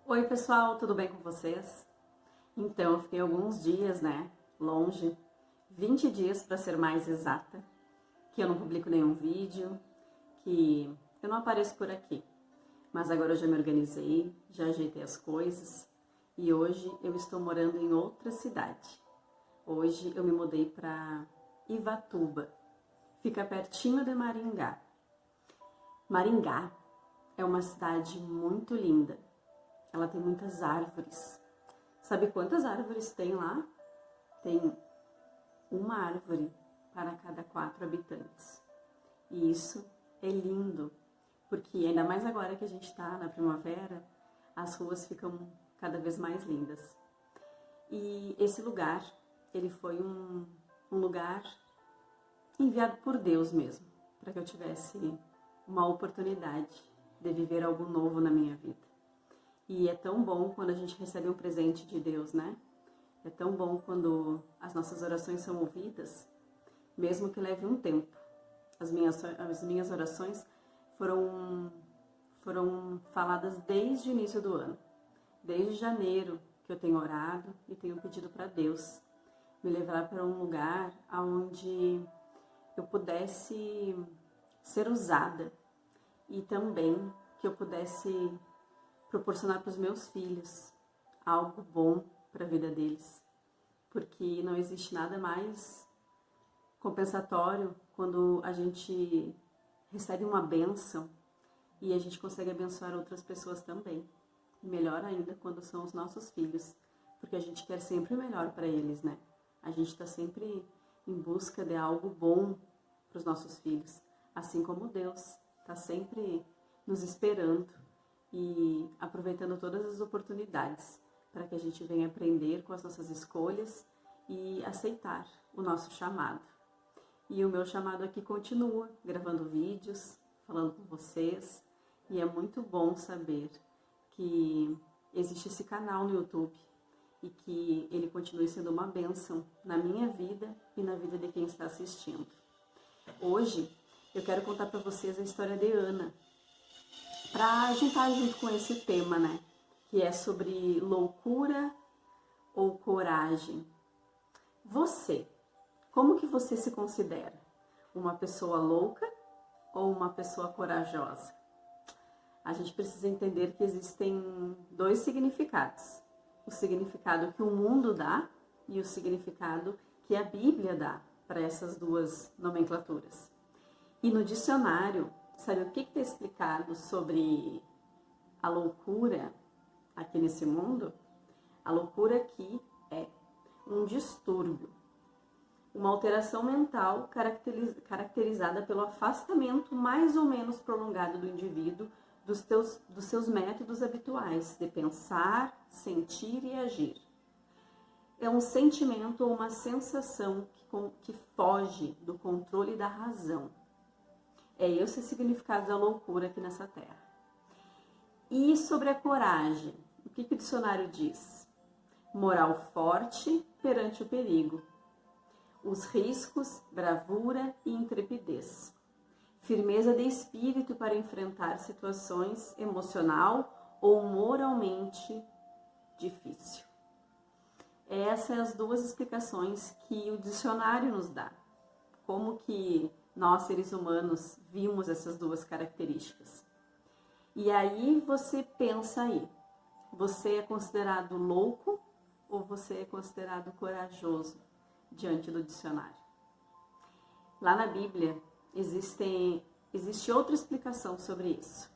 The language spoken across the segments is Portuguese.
Oi pessoal, tudo bem com vocês? Então, eu fiquei alguns dias, longe, 20 dias para ser mais exata, que eu não publico nenhum vídeo, que eu não apareço por aqui. Mas agora eu já me organizei, já ajeitei as coisas e hoje eu estou morando em outra cidade. Hoje eu me mudei para Ivatuba, fica pertinho de Maringá. Maringá é uma cidade muito linda. Ela tem muitas árvores. Sabe quantas árvores tem lá? Tem uma árvore para cada 4 habitantes. E isso é lindo, porque ainda mais agora que a gente está na primavera, as ruas ficam cada vez mais lindas. E esse lugar, ele foi um lugar enviado por Deus mesmo, para que eu tivesse uma oportunidade de viver algo novo na minha vida. E é tão bom quando a gente recebe um presente de Deus, né? É tão bom quando as nossas orações são ouvidas, mesmo que leve um tempo. As minhas orações foram faladas desde o início do ano. Desde janeiro que eu tenho orado e tenho pedido para Deus me levar para um lugar onde eu pudesse ser usada e também que eu pudesse proporcionar para os meus filhos algo bom para a vida deles, porque não existe nada mais compensatório quando a gente recebe uma bênção e a gente consegue abençoar outras pessoas também. Melhor ainda quando são os nossos filhos, porque a gente quer sempre o melhor para eles, né? A gente está sempre em busca de algo bom para os nossos filhos, assim como Deus está sempre nos esperando e aproveitando todas as oportunidades para que a gente venha aprender com as nossas escolhas e aceitar o nosso chamado. E o meu chamado aqui continua, gravando vídeos, falando com vocês, e é muito bom saber que existe esse canal no YouTube e que ele continue sendo uma bênção na minha vida e na vida de quem está assistindo. Hoje eu quero contar para vocês a história de Ana, para juntar junto com esse tema, que é sobre loucura ou coragem. Você, como que você se considera? Uma pessoa louca ou uma pessoa corajosa? A gente precisa entender que existem 2 significados. O significado que o mundo dá e o significado que a Bíblia dá para essas 2 nomenclaturas. E no dicionário, sabe o que está explicado sobre a loucura aqui nesse mundo? A loucura aqui é um distúrbio, uma alteração mental caracterizada pelo afastamento mais ou menos prolongado do indivíduo dos seus métodos habituais de pensar, sentir e agir. É um sentimento ou uma sensação que foge do controle da razão. É esse o significado da loucura aqui nessa terra. E sobre a coragem, o que o dicionário diz? Moral forte perante o perigo. Os riscos, bravura e intrepidez. Firmeza de espírito para enfrentar situações emocional ou moralmente difícil. Essas são as 2 explicações que o dicionário nos dá. Como que nós, seres humanos, vimos essas 2 características. E aí você pensa aí, você é considerado louco ou você é considerado corajoso diante do dicionário? Lá na Bíblia existe outra explicação sobre isso.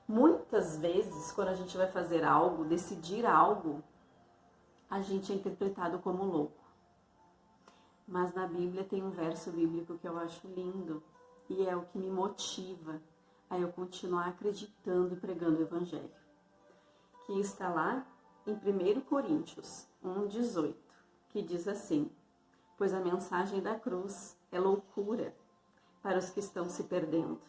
Muitas vezes, quando a gente vai fazer algo, decidir algo, a gente é interpretado como louco. Mas na Bíblia tem um verso bíblico que eu acho lindo e é o que me motiva a eu continuar acreditando e pregando o Evangelho. Que está lá em 1 Coríntios 1,18, que diz assim: pois a mensagem da cruz é loucura para os que estão se perdendo,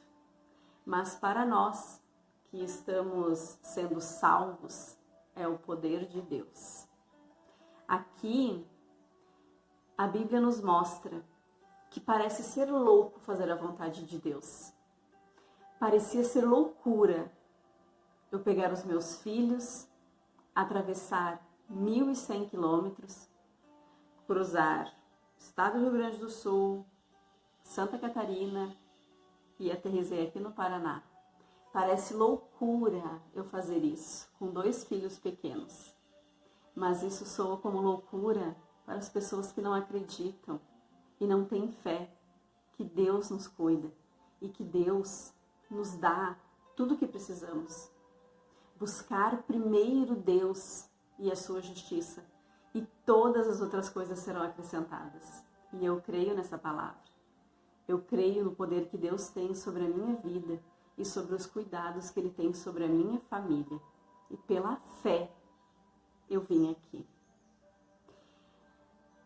mas para nós que estamos sendo salvos é o poder de Deus. Aqui a Bíblia nos mostra que parece ser louco fazer a vontade de Deus. Parecia ser loucura eu pegar os meus filhos atravessar 1.100 quilômetros, cruzar o estado do Rio Grande do Sul, Santa Catarina e aterrissei aqui no Paraná. Parece loucura eu fazer isso com 2 filhos pequenos, mas isso soa como loucura para as pessoas que não acreditam e não têm fé que Deus nos cuida e que Deus nos dá tudo o que precisamos. Buscar primeiro Deus e a sua justiça, e todas as outras coisas serão acrescentadas. E eu creio nessa palavra. Eu creio no poder que Deus tem sobre a minha vida e sobre os cuidados que Ele tem sobre a minha família. E pela fé eu vim aqui.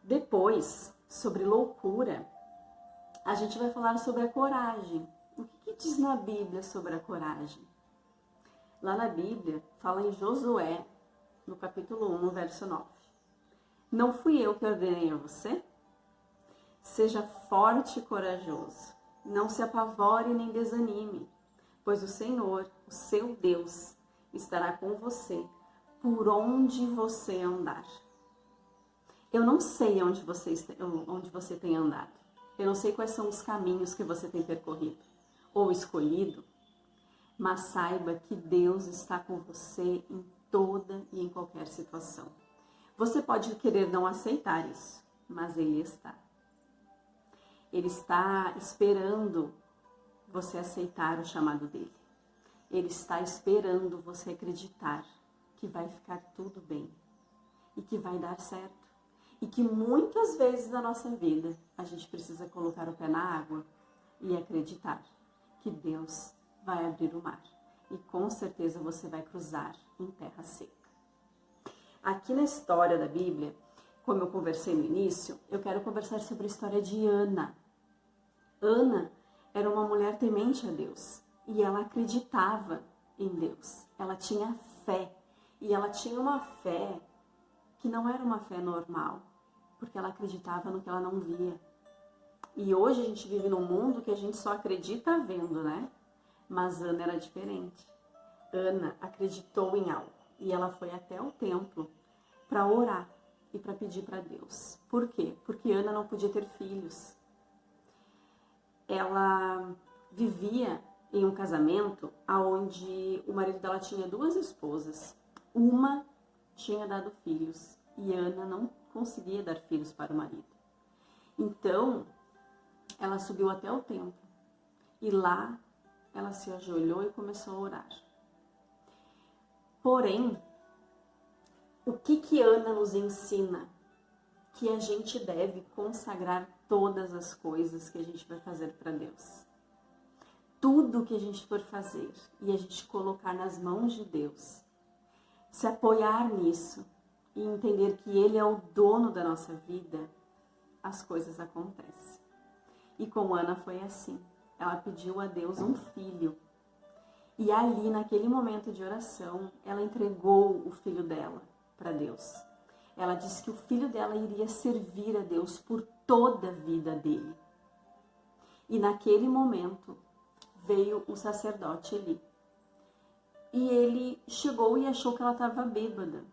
Depois, sobre loucura, a gente vai falar sobre a coragem. O que diz na Bíblia sobre a coragem? Lá na Bíblia, fala em Josué, no capítulo 1, no verso 9. Não fui eu que ordenei a você? Seja forte e corajoso. Não se apavore nem desanime, pois o Senhor, o seu Deus, estará com você por onde você andar. Eu não sei onde você tem andado. Eu não sei quais são os caminhos que você tem percorrido ou escolhido, mas saiba que Deus está com você em toda e em qualquer situação. Você pode querer não aceitar isso, mas Ele está. Ele está esperando você aceitar o chamado dele. Ele está esperando você acreditar que vai ficar tudo bem e que vai dar certo. E que muitas vezes na nossa vida a gente precisa colocar o pé na água e acreditar que Deus vai abrir o mar. E com certeza você vai cruzar em terra seca. Aqui na história da Bíblia, como eu conversei no início, eu quero conversar sobre a história de Ana. Ana era uma mulher temente a Deus e ela acreditava em Deus. Ela tinha fé e ela tinha uma fé que não era uma fé normal, porque ela acreditava no que ela não via. E hoje a gente vive num mundo que a gente só acredita vendo, né? Mas Ana era diferente. Ana acreditou em algo e ela foi até o templo para orar e para pedir para Deus. Por quê? Porque Ana não podia ter filhos. Ela vivia em um casamento onde o marido dela tinha 2 esposas. Uma tinha dado filhos e Ana não conseguia dar filhos para o marido. Então, ela subiu até o templo e lá ela se ajoelhou e começou a orar. Porém, o que Ana nos ensina? Que a gente deve consagrar todas as coisas que a gente vai fazer para Deus. Tudo que a gente for fazer e a gente colocar nas mãos de Deus, se apoiar nisso e entender que Ele é o dono da nossa vida, as coisas acontecem. E com Ana foi assim. Ela pediu a Deus um filho. E ali, naquele momento de oração, ela entregou o filho dela para Deus. Ela disse que o filho dela iria servir a Deus por toda a vida dele. E naquele momento veio o sacerdote Eli. E ele chegou e achou que ela estava bêbada.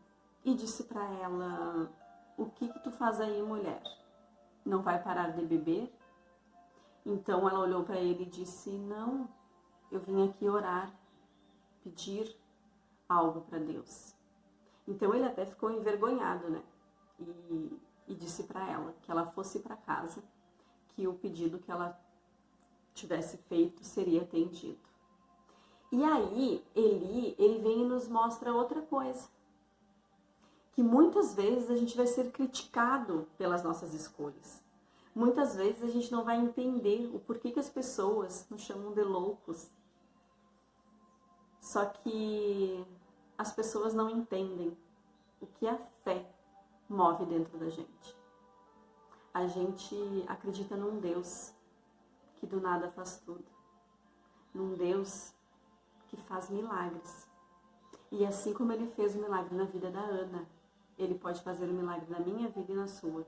E disse para ela: o que tu faz aí, mulher? Não vai parar de beber? Então ela olhou para ele e disse: não, eu vim aqui orar, pedir algo para Deus. Então ele até ficou envergonhado, né? E disse para ela que ela fosse para casa, que o pedido que ela tivesse feito seria atendido. E aí ele vem e nos mostra outra coisa. Que muitas vezes a gente vai ser criticado pelas nossas escolhas. Muitas vezes a gente não vai entender o porquê que as pessoas nos chamam de loucos. Só que as pessoas não entendem o que a fé move dentro da gente. A gente acredita num Deus que do nada faz tudo. Num Deus que faz milagres. E assim como Ele fez o milagre na vida da Ana, Ele pode fazer o milagre na minha vida e na sua.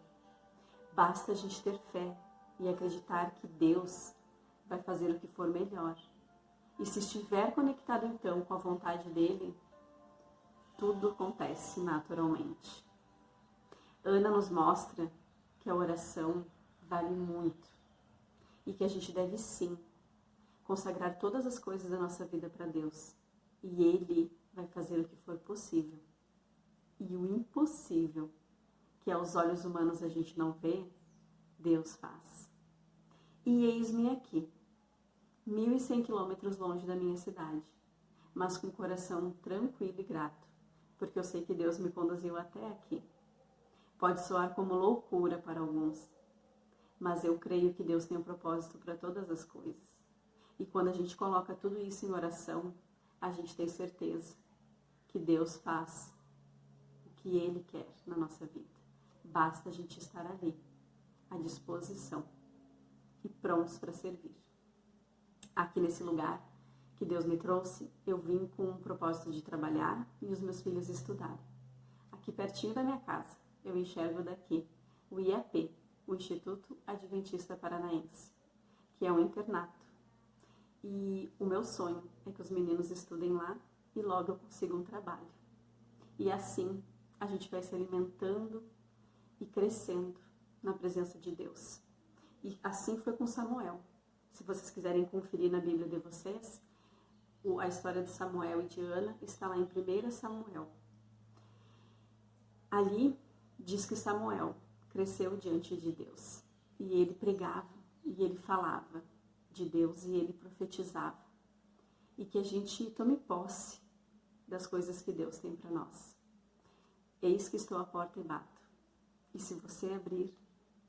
Basta a gente ter fé e acreditar que Deus vai fazer o que for melhor. E se estiver conectado então com a vontade dEle, tudo acontece naturalmente. Ana nos mostra que a oração vale muito e que a gente deve sim consagrar todas as coisas da nossa vida para Deus. E Ele vai fazer o que for possível. E o impossível, que aos olhos humanos a gente não vê, Deus faz. E eis-me aqui, 1.100 quilômetros longe da minha cidade, mas com o coração tranquilo e grato, porque eu sei que Deus me conduziu até aqui. Pode soar como loucura para alguns, mas eu creio que Deus tem um propósito para todas as coisas. E quando a gente coloca tudo isso em oração, a gente tem certeza que Deus faz o que Ele quer na nossa vida. Basta a gente estar ali, à disposição e prontos para servir. Aqui nesse lugar que Deus me trouxe, eu vim com o propósito de trabalhar e os meus filhos estudarem. Aqui pertinho da minha casa, eu enxergo daqui o IAP, o Instituto Adventista Paranaense, que é um internato. E o meu sonho é que os meninos estudem lá e logo eu consiga um trabalho. E assim a gente vai se alimentando e crescendo na presença de Deus. E assim foi com Samuel. Se vocês quiserem conferir na Bíblia de vocês, a história de Samuel e de Ana está lá em 1 Samuel. Ali diz que Samuel cresceu diante de Deus. E ele pregava, e ele falava de Deus, e ele profetizava. E que a gente tome posse das coisas que Deus tem para nós. Eis que estou à porta e bato. E se você abrir,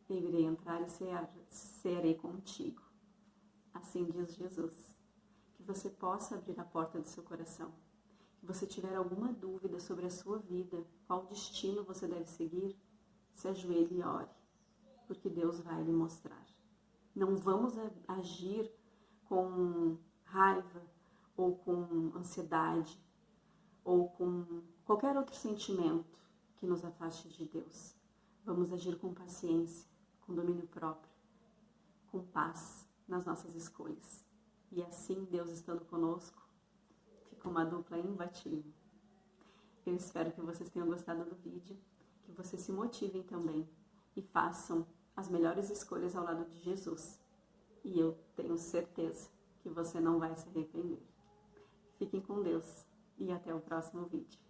eu irei entrar e cearei contigo. Assim diz Jesus. Que você possa abrir a porta do seu coração. Se você tiver alguma dúvida sobre a sua vida, qual destino você deve seguir, se ajoelhe e ore, porque Deus vai lhe mostrar. Não vamos agir com raiva, ou com ansiedade, ou com qualquer outro sentimento que nos afaste de Deus. Vamos agir com paciência, com domínio próprio, com paz nas nossas escolhas. E assim, Deus estando conosco, fica uma dupla imbatível. Eu espero que vocês tenham gostado do vídeo, que vocês se motivem também e façam as melhores escolhas ao lado de Jesus. E eu tenho certeza que você não vai se arrepender. Fiquem com Deus e até o próximo vídeo.